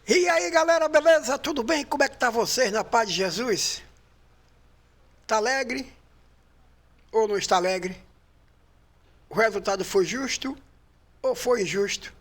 E aí galera, beleza? Tudo bem? Como é que tá vocês na paz de Jesus? Tá alegre ou não está alegre? O resultado foi justo ou foi injusto?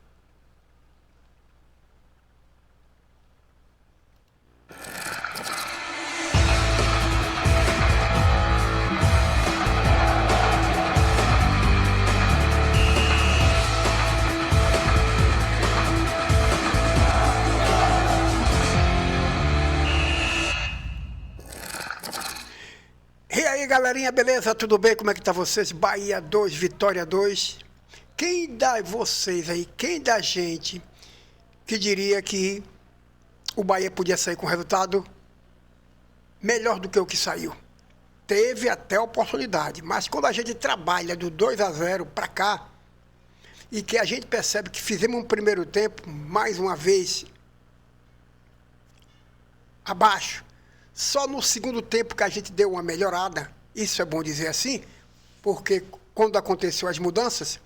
E aí galerinha, beleza? Tudo bem? Como é que tá vocês? Bahia 2, Vitória 2. Quem da vocês aí, quem da gente que diria que o Bahia podia sair com resultado melhor do que o que saiu? Teve até oportunidade, mas quando a gente trabalha do 2-0 para cá e que a gente percebe que fizemos um primeiro tempo, mais uma vez, abaixo, só no segundo tempo que a gente deu uma melhorada, isso é bom dizer assim, porque quando aconteceu as mudanças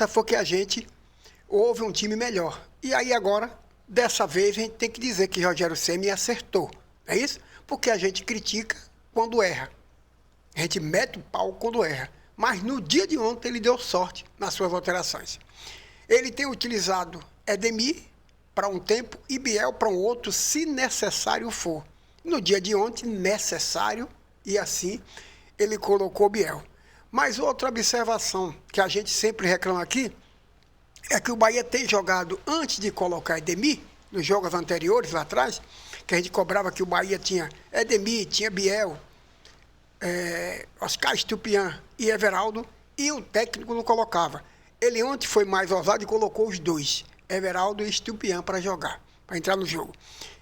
foi que a gente houve um time melhor. E aí agora, dessa vez, a gente tem que dizer que Rogério Ceni acertou, não é isso? Porque a gente critica quando erra. A gente mete o pau quando erra. Mas no dia de ontem ele deu sorte nas suas alterações. Ele tem utilizado Edemir para um tempo e Biel para um outro, se necessário for. No dia de ontem, necessário, e assim ele colocou Biel. Mas outra observação que a gente sempre reclama aqui é que o Bahia tem jogado antes de colocar Edemir, nos jogos anteriores lá atrás, que a gente cobrava que o Bahia tinha Edemir, tinha Biel, Oscar Estupian e Everaldo, e o técnico não colocava. Ele ontem foi mais ousado e colocou os dois, Everaldo e Estupian, para jogar, para entrar no jogo.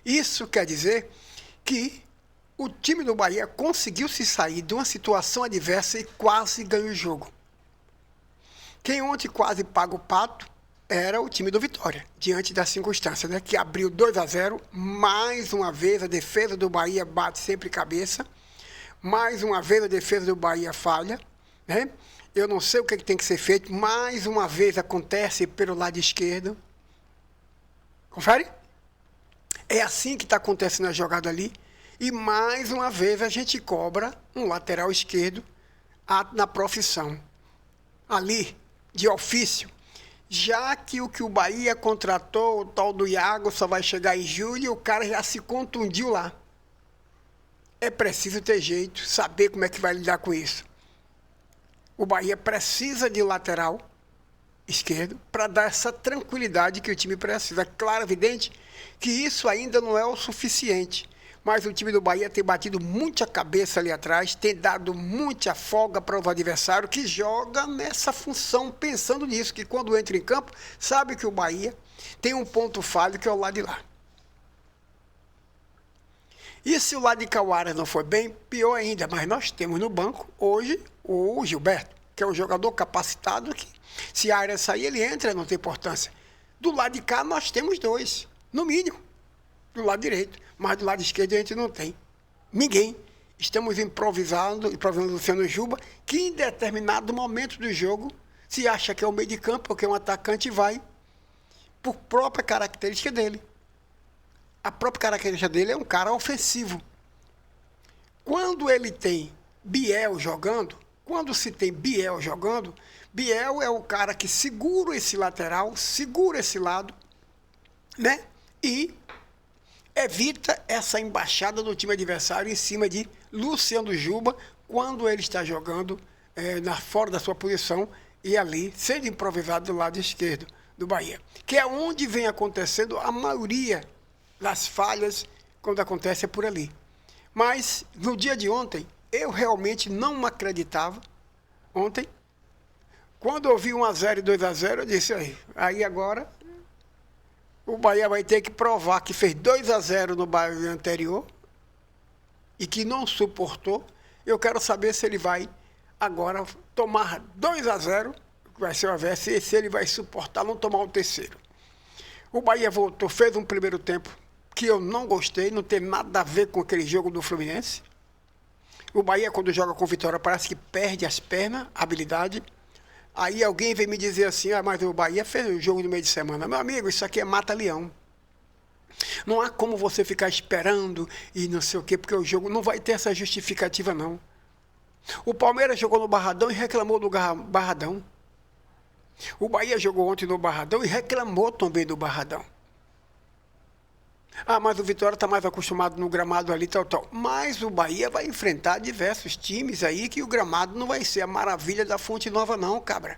Isso quer dizer que o time do Bahia conseguiu se sair de uma situação adversa e quase ganhou o jogo. Quem ontem quase paga o pato era o time do Vitória, diante das circunstâncias, né? Que abriu 2-0, mais uma vez a defesa do Bahia bate sempre cabeça, mais uma vez a defesa do Bahia falha, né? Eu não sei o que tem que ser feito, mais uma vez acontece pelo lado esquerdo. Confere? É assim que está acontecendo a jogada ali, e mais uma vez a gente cobra um lateral esquerdo na profissão, ali, de ofício. Já que o Bahia contratou, o tal do Iago, só vai chegar em julho e o cara já se contundiu lá. É preciso ter jeito, saber como é que vai lidar com isso. O Bahia precisa de lateral esquerdo para dar essa tranquilidade que o time precisa. Claro, evidente que isso ainda não é o suficiente. Mas o time do Bahia tem batido muita cabeça ali atrás, tem dado muita folga para o adversário que joga nessa função, pensando nisso, que quando entra em campo, sabe que o Bahia tem um ponto falho que é o lado de lá. E se o lado de Cauara não for bem, pior ainda, mas nós temos no banco hoje o Gilberto, que é um jogador capacitado que, se a área sair, ele entra, não tem importância. Do lado de cá nós temos dois, no mínimo, do lado direito. Mas do lado esquerdo a gente não tem ninguém. Estamos improvisando o Luciano Juba, que em determinado momento do jogo se acha que é o meio de campo, porque é um atacante e vai por própria característica dele. A própria característica dele é um cara ofensivo. Quando ele tem Biel jogando, Biel é o cara que segura esse lateral, segura esse lado, né? E evita essa embaixada do time adversário em cima de Luciano Juba quando ele está jogando fora da sua posição e ali sendo improvisado do lado esquerdo do Bahia. Que é onde vem acontecendo a maioria das falhas quando acontece por ali. Mas no dia de ontem, eu realmente não acreditava. Ontem, quando eu vi 1-0 e 2-0, eu disse aí agora o Bahia vai ter que provar que fez 2-0 no Bahia anterior e que não suportou. Eu quero saber se ele vai agora tomar 2-0, que vai ser o avesso, e se ele vai suportar não tomar o terceiro. O Bahia voltou, fez um primeiro tempo que eu não gostei, não tem nada a ver com aquele jogo do Fluminense. O Bahia, quando joga com Vitória, parece que perde as pernas, a habilidade. Aí alguém vem me dizer assim, mas o Bahia fez o jogo no meio de semana. Meu amigo, isso aqui é mata-leão. Não há como você ficar esperando e não sei o quê, porque o jogo não vai ter essa justificativa, não. O Palmeiras jogou no Barradão e reclamou do Barradão. O Bahia jogou ontem no Barradão e reclamou também do Barradão. Mas o Vitória está mais acostumado no gramado ali, tal. Mas o Bahia vai enfrentar diversos times aí que o gramado não vai ser a maravilha da Fonte Nova, não, cabra.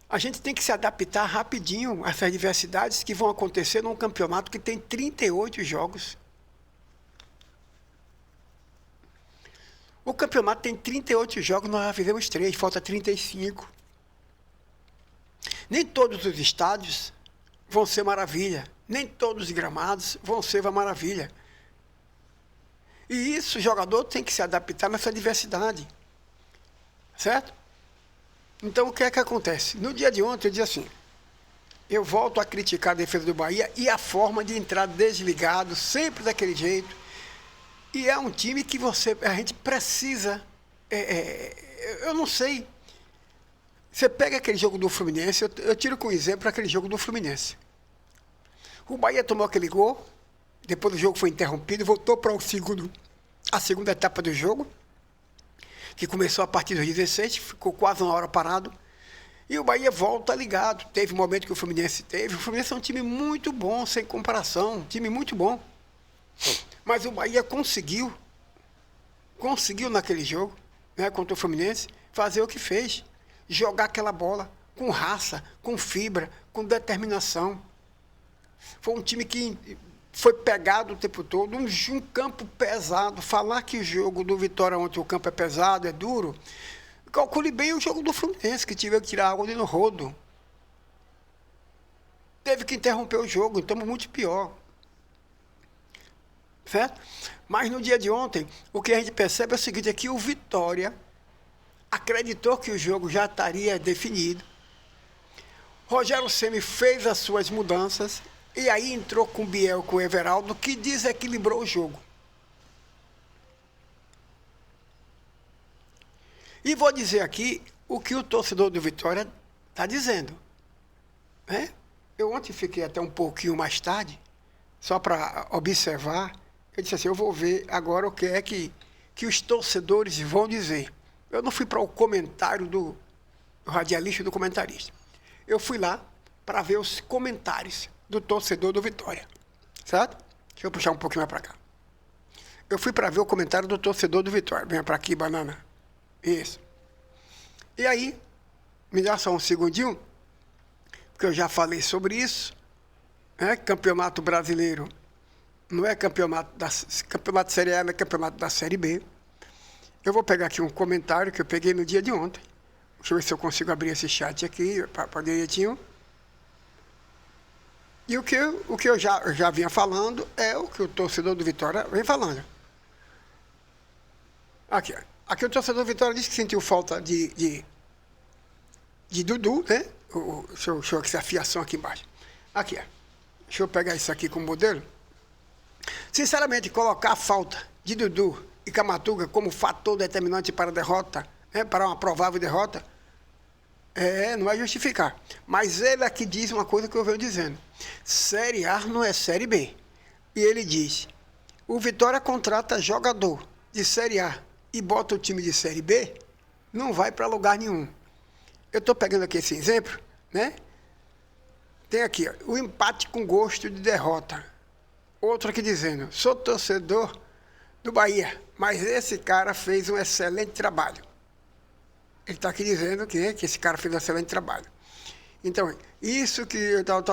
A gente tem que se adaptar rapidinho a essas diversidades que vão acontecer num campeonato que tem 38 jogos. O campeonato tem 38 jogos, nós já fizemos 3, falta 35. Nem todos os estádios vão ser maravilha. Nem todos os gramados vão ser uma maravilha. E isso, o jogador tem que se adaptar nessa diversidade. Certo? Então, o que é que acontece? No dia de ontem, eu disse assim, eu volto a criticar a defesa do Bahia e a forma de entrar desligado, sempre daquele jeito. E é um time que a gente precisa, eu não sei. Você pega aquele jogo do Fluminense, eu tiro como exemplo aquele jogo do Fluminense. O Bahia tomou aquele gol, depois o jogo foi interrompido, voltou para a segunda etapa do jogo, que começou a partir dos 16, ficou quase uma hora parado. E o Bahia volta ligado. Teve um momento que o Fluminense teve. O Fluminense é um time muito bom, sem comparação, um time muito bom. Mas o Bahia conseguiu naquele jogo, né, contra o Fluminense, fazer o que fez. Jogar aquela bola com raça, com fibra, com determinação. Foi um time que foi pegado o tempo todo, um campo pesado. Falar que o jogo do Vitória ontem o campo é pesado, é duro, calcule bem o jogo do Fluminense, que tiveram que tirar água ali no rodo. Teve que interromper o jogo, então muito pior. Certo? Mas no dia de ontem, o que a gente percebe é o seguinte, é que o Vitória acreditou que o jogo já estaria definido. Rogério Ceni fez as suas mudanças e aí entrou com o Biel, com o Everaldo, que desequilibrou o jogo. E vou dizer aqui o que o torcedor do Vitória está dizendo. Né? Eu ontem fiquei até um pouquinho mais tarde, só para observar. Eu disse assim, eu vou ver agora o que é que os torcedores vão dizer. Eu não fui para o comentário do radialista e do comentarista. Eu fui lá para ver os comentários do torcedor do Vitória. Certo? Deixa eu puxar um pouquinho mais para cá. Eu fui para ver o comentário do torcedor do Vitória. Venha para aqui, banana. Isso. E aí, me dá só um segundinho, porque eu já falei sobre isso. Né? Campeonato brasileiro não é campeonato de Série A, não é campeonato da Série B. Eu vou pegar aqui um comentário que eu peguei no dia de ontem. Deixa eu ver se eu consigo abrir esse chat aqui, para direitinho. E o que eu já vinha falando é o que o torcedor do Vitória vem falando. Aqui o torcedor do Vitória disse que sentiu falta de Dudu, né? Deixa eu essa afiação aqui embaixo. Aqui, ó. Deixa eu pegar isso aqui como modelo. Sinceramente, colocar a falta de Dudu e Camaturga como fator determinante para a derrota, né, para uma provável derrota, não é justificar. Mas ele aqui diz uma coisa que eu venho dizendo. Série A não é Série B. E ele diz, o Vitória contrata jogador de Série A e bota o time de Série B, não vai para lugar nenhum. Eu estou pegando aqui esse exemplo, né? Tem aqui, ó, o empate com gosto de derrota. Outro aqui dizendo, sou torcedor do Bahia, mas esse cara fez um excelente trabalho. Ele está aqui dizendo que esse cara fez um excelente trabalho. Então, isso que tal.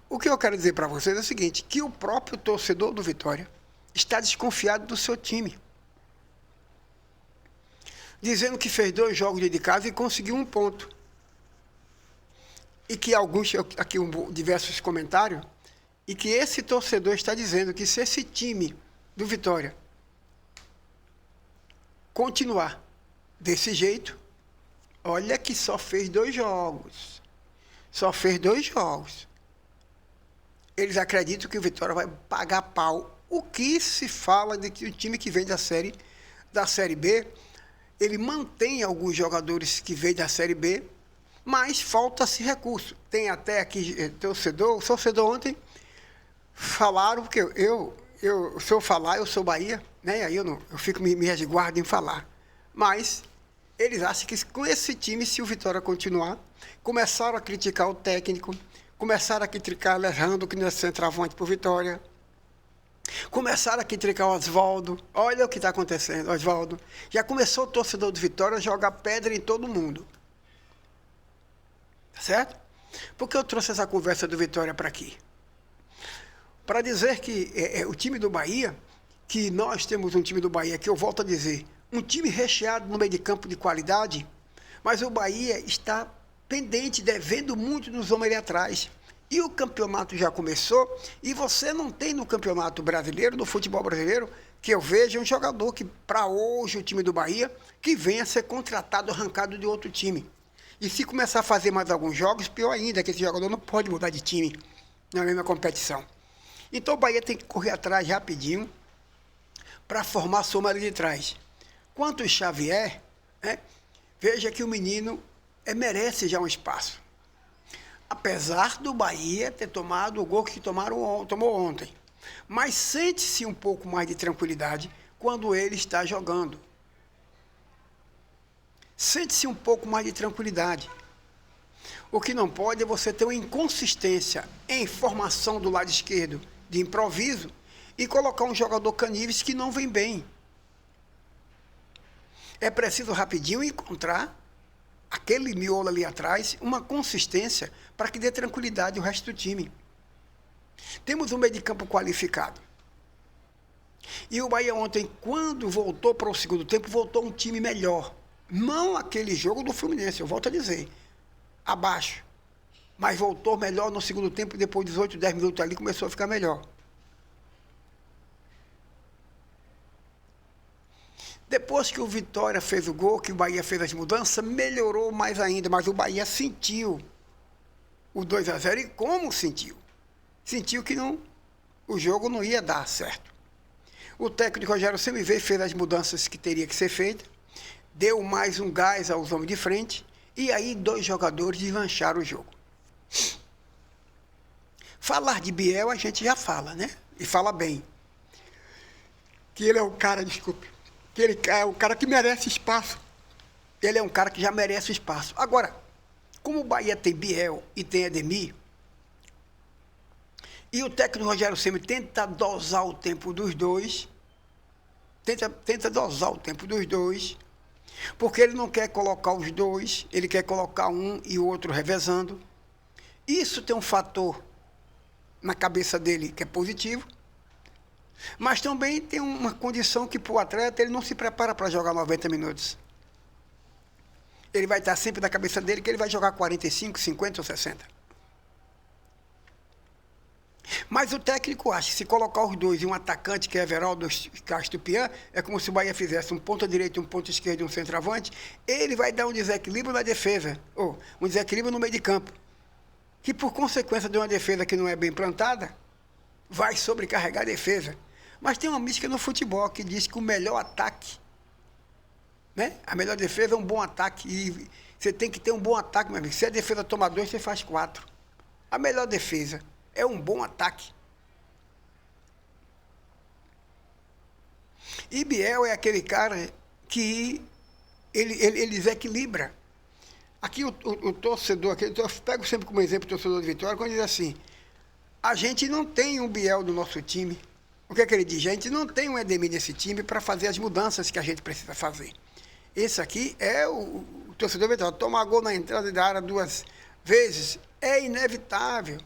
O que eu quero dizer para vocês é o seguinte, que o próprio torcedor do Vitória está desconfiado do seu time. Dizendo que fez 2 jogos de casa e conseguiu 1 ponto. E que aqui diversos comentários, e que esse torcedor está dizendo que se esse time do Vitória continuar desse jeito, olha que só fez 2 jogos. Só fez 2 jogos. Eles acreditam que o Vitória vai pagar pau. O que se fala de que o time que vem da série B ele mantém alguns jogadores que veio da Série B, mas falta-se recurso. Tem até aqui torcedor ontem, falaram, porque se eu falar, eu sou Bahia, né? Aí eu fico me resguardo em falar. Mas eles acham que com esse time, se o Vitória continuar, começaram a criticar o técnico, começaram a criticar Alejandro, que não é centroavante por Vitória, começaram a criticar o Oswaldo. Olha o que está acontecendo, Oswaldo. Já começou o torcedor do Vitória a jogar pedra em todo mundo. Tá certo? Por que eu trouxe essa conversa do Vitória para aqui? Para dizer que o time do Bahia, que nós temos um time do Bahia, que eu volto a dizer, um time recheado no meio de campo de qualidade, mas o Bahia está pendente, devendo muito nos homens ali atrás. E o campeonato já começou, e você não tem no campeonato brasileiro, no futebol brasileiro, que eu veja um jogador que, para hoje, o time do Bahia, que venha a ser contratado, arrancado de outro time. E se começar a fazer mais alguns jogos, pior ainda, que esse jogador não pode mudar de time na mesma competição. Então o Bahia tem que correr atrás rapidinho para formar a soma ali de trás. Quanto o Xavier, né, veja que o menino merece já um espaço. Apesar do Bahia ter tomado o gol que tomou ontem. Mas sente-se um pouco mais de tranquilidade quando ele está jogando. Sente-se um pouco mais de tranquilidade. O que não pode é você ter uma inconsistência em formação do lado esquerdo de improviso e colocar um jogador Canives que não vem bem. É preciso rapidinho encontrar aquele miolo ali atrás, uma consistência para que dê tranquilidade ao resto do time. Temos um meio de campo qualificado. E o Bahia ontem, quando voltou para o segundo tempo, voltou um time melhor. Não aquele jogo do Fluminense, eu volto a dizer, abaixo. Mas voltou melhor no segundo tempo, depois de 18, 10 minutos ali, começou a ficar melhor. Depois que o Vitória fez o gol, que o Bahia fez as mudanças, melhorou mais ainda, mas o Bahia sentiu o 2-0. E como sentiu? Sentiu que o jogo não ia dar certo. O técnico Rogério Ceni veio, fez as mudanças que teria que ser feitas, deu mais um gás aos homens de frente, e aí 2 jogadores deslancharam o jogo. Falar de Biel a gente já fala, né? E fala bem. Que ele é um cara, que ele é um cara que merece espaço. Ele é um cara que já merece espaço. Agora, como o Bahia tem Biel e tem Ademir, e o técnico Rogério Ceni tenta dosar o tempo dos dois, tenta dosar o tempo dos dois, porque ele não quer colocar os dois, ele quer colocar um e o outro revezando. Isso tem um fator na cabeça dele que é positivo, mas também tem uma condição que para o atleta ele não se prepara para jogar 90 minutos. Ele vai estar sempre na cabeça dele que ele vai jogar 45, 50 ou 60. Mas o técnico acha que se colocar os dois e um atacante, que é Everaldo Castupian, é como se o Bahia fizesse um ponta direita, um ponta esquerda e um centroavante, ele vai dar um desequilíbrio na defesa, ou um desequilíbrio no meio de campo, que por consequência de uma defesa que não é bem plantada, vai sobrecarregar a defesa. Mas tem uma mística no futebol que diz que o melhor ataque, né? A melhor defesa é um bom ataque, e você tem que ter um bom ataque, meu amigo. Se a defesa toma 2, você faz 4. A melhor defesa é um bom ataque. E Biel é aquele cara que ele desequilibra. Aqui o torcedor, eu pego sempre como exemplo o torcedor de Vitória, quando diz assim, a gente não tem um Biel no nosso time. O que é que ele diz? A gente não tem um Ademir nesse time para fazer as mudanças que a gente precisa fazer. Esse aqui é o torcedor de Vitória. Tomar gol na entrada da área 2 vezes é inevitável.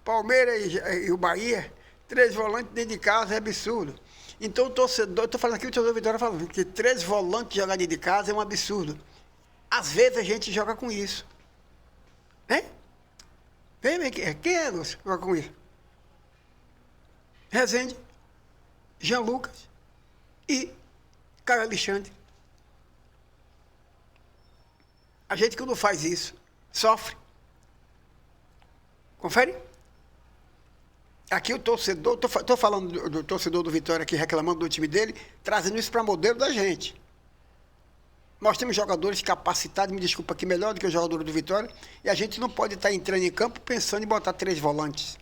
Palmeiras e o Bahia, 3 volantes dentro de casa é absurdo. Então o torcedor, estou falando aqui, o torcedor Vitória falando que 3 volantes jogar dentro de casa é um absurdo. Às vezes a gente joga com isso. Né? Vem, quem é, Lúcio, que joga com isso? Rezende, Jean Lucas e Caio Alexandre. A gente, quando faz isso, sofre. Confere? Aqui o torcedor, estou falando do torcedor do Vitória aqui reclamando do time dele, trazendo isso para modelo da gente. Nós temos jogadores capacitados, me desculpa aqui, melhor do que o jogador do Vitória, e a gente não pode estar entrando em campo pensando em botar 3 volantes.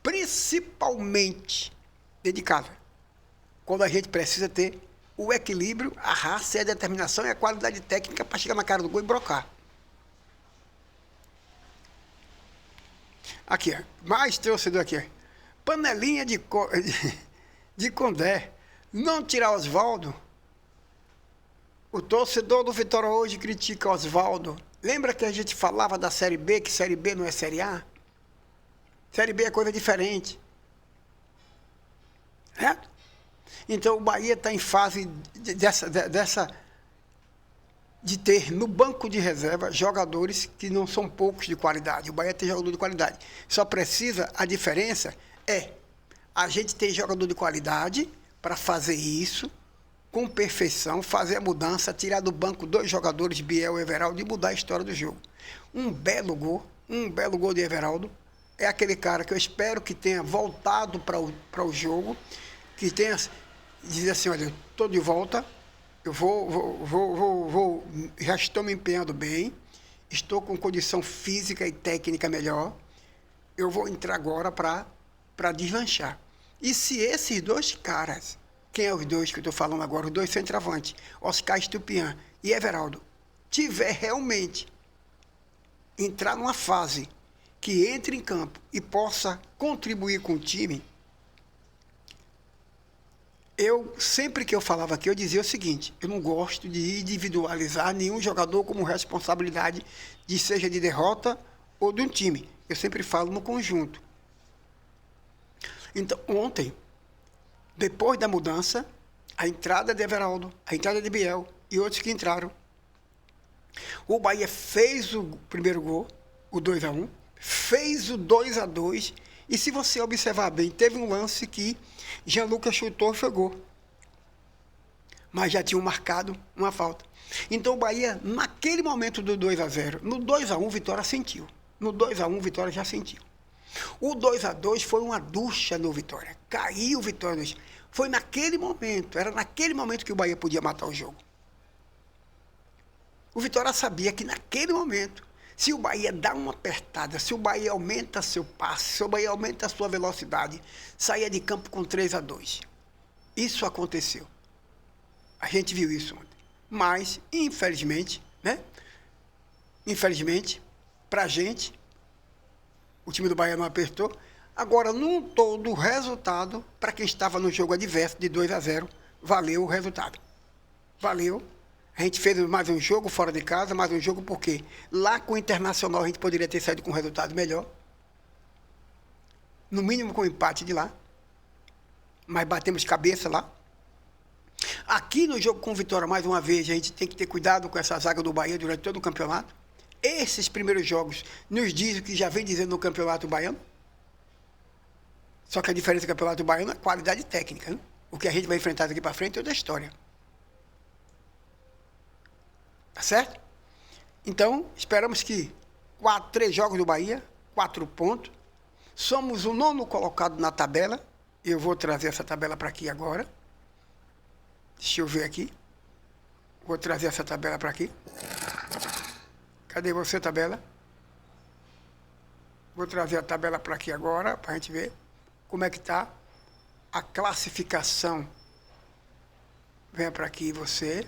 Principalmente dentro de casa. Quando a gente precisa ter o equilíbrio, a raça, a determinação e a qualidade técnica para chegar na cara do gol e brocar. Aqui, ó, mais torcedor aqui. Ó. Panelinha de Condé. Não tirar Oswaldo. O torcedor do Vitória hoje critica Oswaldo. Lembra que a gente falava da Série B, que Série B não é Série A? Série B é coisa diferente. Certo? Então o Bahia está em fase de ter no banco de reserva jogadores que não são poucos de qualidade. O Bahia tem jogador de qualidade. Só precisa, a diferença é a gente ter jogador de qualidade para fazer isso com perfeição, fazer a mudança, tirar do banco 2 jogadores, Biel e Everaldo, e mudar a história do jogo. Um belo gol de Everaldo. É aquele cara que eu espero que tenha voltado para o jogo, que tenha dizer assim, olha, estou de volta, eu já estou me empenhando bem, estou com condição física e técnica melhor, eu vou entrar agora para deslanchar. E se esses 2 caras, quem é os 2 que eu estou falando agora, os 2 centroavantes, Oscar Estupian e Everaldo, tiver realmente entrar numa fase que entre em campo e possa contribuir com o time, sempre que eu falava aqui, eu dizia o seguinte, eu não gosto de individualizar nenhum jogador como responsabilidade seja de derrota ou de um time. Eu sempre falo no conjunto. Então, ontem, depois da mudança, a entrada de Everaldo, a entrada de Biel e outros que entraram, o Bahia fez o primeiro gol, o 2-1, fez o 2-2, e se você observar bem, teve um lance que Jean Lucas chutou e foi gol. Mas já tinham marcado uma falta. Então o Bahia, naquele momento do 2-0, no 2-1, Vitória sentiu. No 2-1, Vitória já sentiu. O 2-2 foi uma ducha no Vitória. Caiu o Vitória. Foi naquele momento, era naquele momento que o Bahia podia matar o jogo. O Vitória sabia que naquele momento, se o Bahia dá uma apertada, se o Bahia aumenta seu passe, se o Bahia aumenta a sua velocidade, saía de campo com 3-2. Isso aconteceu. A gente viu isso ontem. Mas, infelizmente, Infelizmente, pra gente, o time do Bahia não apertou. Agora, num todo, o resultado, para quem estava no jogo adverso de 2-0, valeu o resultado. Valeu. A gente fez mais um jogo fora de casa, mais um jogo porque lá com o Internacional a gente poderia ter saído com um resultado melhor. No mínimo com o empate de lá. Mas batemos cabeça lá. Aqui no jogo com o Vitória, mais uma vez, a gente tem que ter cuidado com essa zaga do Bahia durante todo o campeonato. Esses primeiros jogos nos dizem o que já vem dizendo no Campeonato Baiano. Só que a diferença do Campeonato Baiano é a qualidade técnica. Né? O que a gente vai enfrentar daqui para frente é outra história. Tá certo? Então, esperamos que 3 jogos do Bahia, 4 pontos. Somos o 9º colocado na tabela. Eu vou trazer essa tabela para aqui agora. Deixa eu ver aqui. Vou trazer essa tabela para aqui. Cadê você, tabela? Vou trazer a tabela para aqui agora, para a gente ver como é que está a classificação. Venha para aqui você.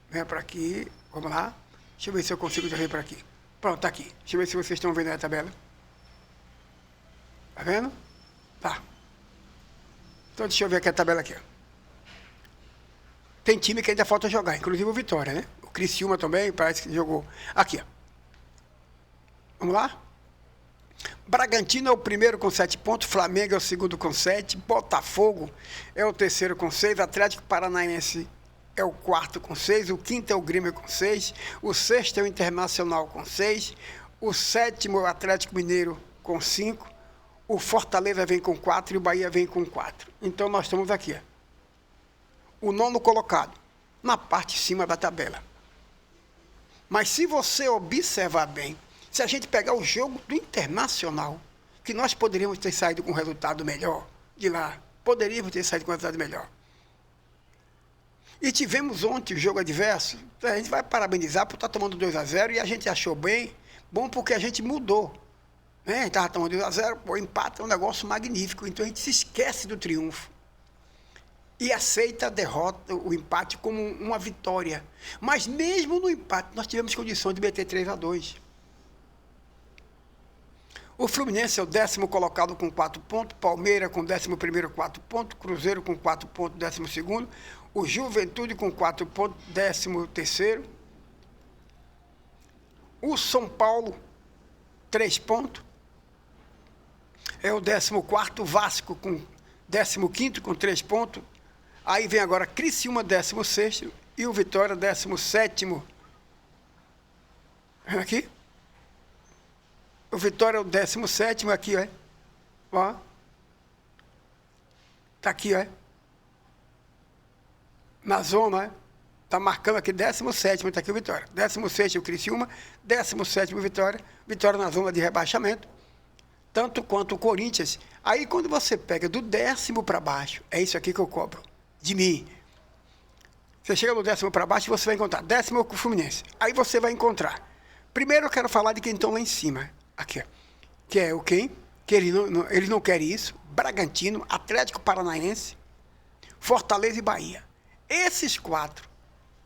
Venha para aqui. Vamos lá. Deixa eu ver se eu consigo trazer para aqui. Pronto, tá aqui. Deixa eu ver se vocês estão vendo aí a tabela. Tá vendo? Tá. Então deixa eu ver aqui a tabela aqui. Ó. Tem time que ainda falta jogar, inclusive o Vitória, né? O Criciúma também parece que jogou. Aqui, ó. Vamos lá? Bragantino é o primeiro com 7 pontos, Flamengo é o segundo com 7, Botafogo é o terceiro com 6, Atlético Paranaense é o quarto com 6, o quinto é o Grêmio com 6, o sexto é o Internacional com 6, o sétimo é o Atlético Mineiro com 5, o Fortaleza vem com 4 e o Bahia vem com 4. Então nós estamos aqui, ó. O 9º colocado, na parte de cima da tabela. Mas se você observar bem, se a gente pegar o jogo do Internacional, que nós poderíamos ter saído com um resultado melhor de lá, poderíamos ter saído com um resultado melhor. E tivemos ontem o jogo adverso. A gente vai parabenizar por estar tomando 2-0 e a gente achou bom porque a gente mudou. Né? A gente estava tomando 2-0, o empate é um negócio magnífico. Então a gente se esquece do triunfo. E aceita a derrota, o empate, como uma vitória. Mas mesmo no empate, nós tivemos condições de meter 3-2. O Fluminense é o 10º colocado com 4 pontos, Palmeiras com 11º 4 pontos, Cruzeiro com 4 pontos, 12º, o Juventude com 4 pontos, 13º, o São Paulo, 3 pontos, é o 14º, Vasco com 15º com 3 pontos, aí vem agora Criciúma, 16º, e o Vitória, 17º. Aqui. O Vitória é o 17º aqui, ó. Tá aqui, ó. Na zona, tá marcando aqui 17º, tá aqui o Vitória. 16º o Criciúma, 17º o Vitória. Vitória na zona de rebaixamento. Tanto quanto o Corinthians. Aí quando você pega do 10º para baixo, é isso aqui que eu cobro de mim. Você chega no 10º para baixo e você vai encontrar 10º com o Fluminense. Aí você vai encontrar. Primeiro eu quero falar de quem estão lá em cima. Aqui, ó. Que é o quem? Que eles não querem isso. Bragantino, Atlético Paranaense, Fortaleza e Bahia. Esses 4,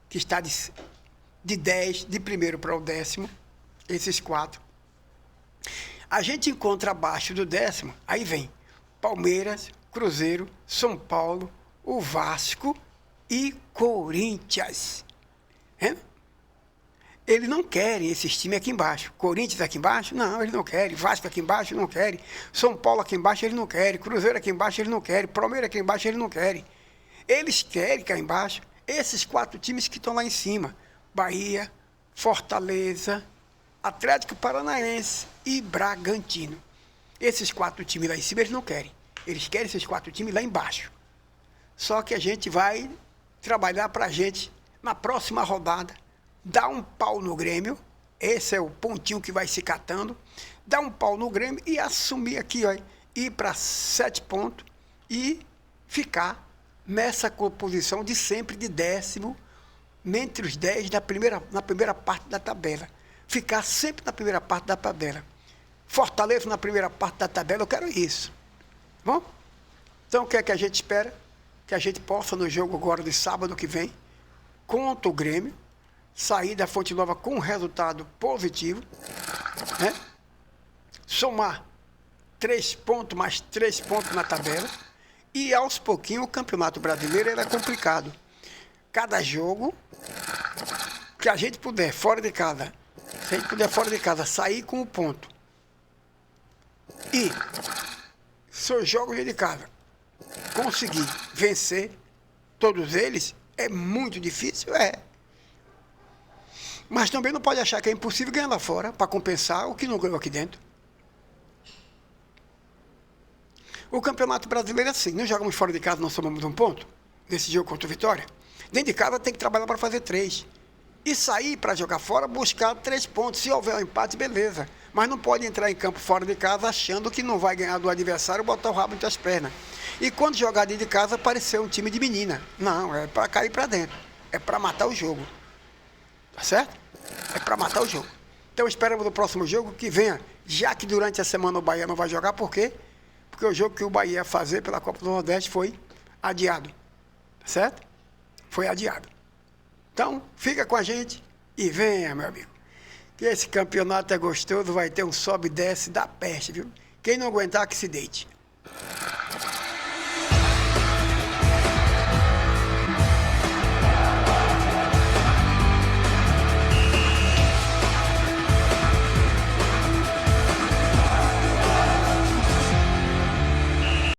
que está de 10, de primeiro para o 10º, esses 4. A gente encontra abaixo do 10º, aí vem Palmeiras, Cruzeiro, São Paulo, o Vasco e Corinthians. Eles não querem esses times aqui embaixo. Corinthians aqui embaixo? Não, eles não querem. Vasco aqui embaixo? Não querem. São Paulo aqui embaixo? Eles não querem. Cruzeiro aqui embaixo? Eles não querem. Palmeiras aqui embaixo? Eles não querem. Eles querem cá embaixo esses 4 times que estão lá em cima. Bahia, Fortaleza, Atlético Paranaense e Bragantino. Esses 4 times lá em cima eles não querem. Eles querem esses 4 times lá embaixo. Só que a gente vai trabalhar para a gente, na próxima rodada, dar um pau no Grêmio. Esse é o pontinho que vai se catando. Dar um pau no Grêmio e assumir aqui, ó, ir para 7 pontos e ficar nessa composição de sempre de 10º, entre os 10 na primeira parte da tabela. Ficar sempre na primeira parte da tabela. Fortaleza na primeira parte da tabela, eu quero isso. Bom? Então, o que é que a gente espera? Que a gente possa, no jogo agora de sábado que vem, contra o Grêmio, sair da Fonte Nova com um resultado positivo, né? Somar 3 pontos mais 3 pontos na tabela, e aos pouquinhos o Campeonato Brasileiro é complicado. Cada jogo que a gente puder, fora de casa, se a gente puder fora de casa sair com o ponto, e seus jogos de casa conseguir vencer todos eles, é muito difícil, mas também não pode achar que é impossível ganhar lá fora para compensar o que não ganhou aqui dentro. O Campeonato Brasileiro é assim, nós jogamos fora de casa, nós somamos 1 ponto, nesse jogo contra o Vitória. Dentro de casa tem que trabalhar para fazer 3. E sair para jogar fora, buscar 3 pontos. Se houver um empate, beleza. Mas não pode entrar em campo fora de casa achando que não vai ganhar do adversário e botar o rabo entre as pernas. E quando jogar dentro de casa, aparecer um time de menina. Não, é para cair para dentro. É para matar o jogo. Tá certo? É para matar o jogo. Então esperamos no próximo jogo que venha, já que durante a semana o Bahia não vai jogar, por quê? Porque o jogo que o Bahia ia fazer pela Copa do Nordeste foi adiado. Tá certo? Foi adiado. Então, fica com a gente e venha, meu amigo. Que esse campeonato é gostoso, vai ter um sobe e desce da peste, viu? Quem não aguentar, que se deite.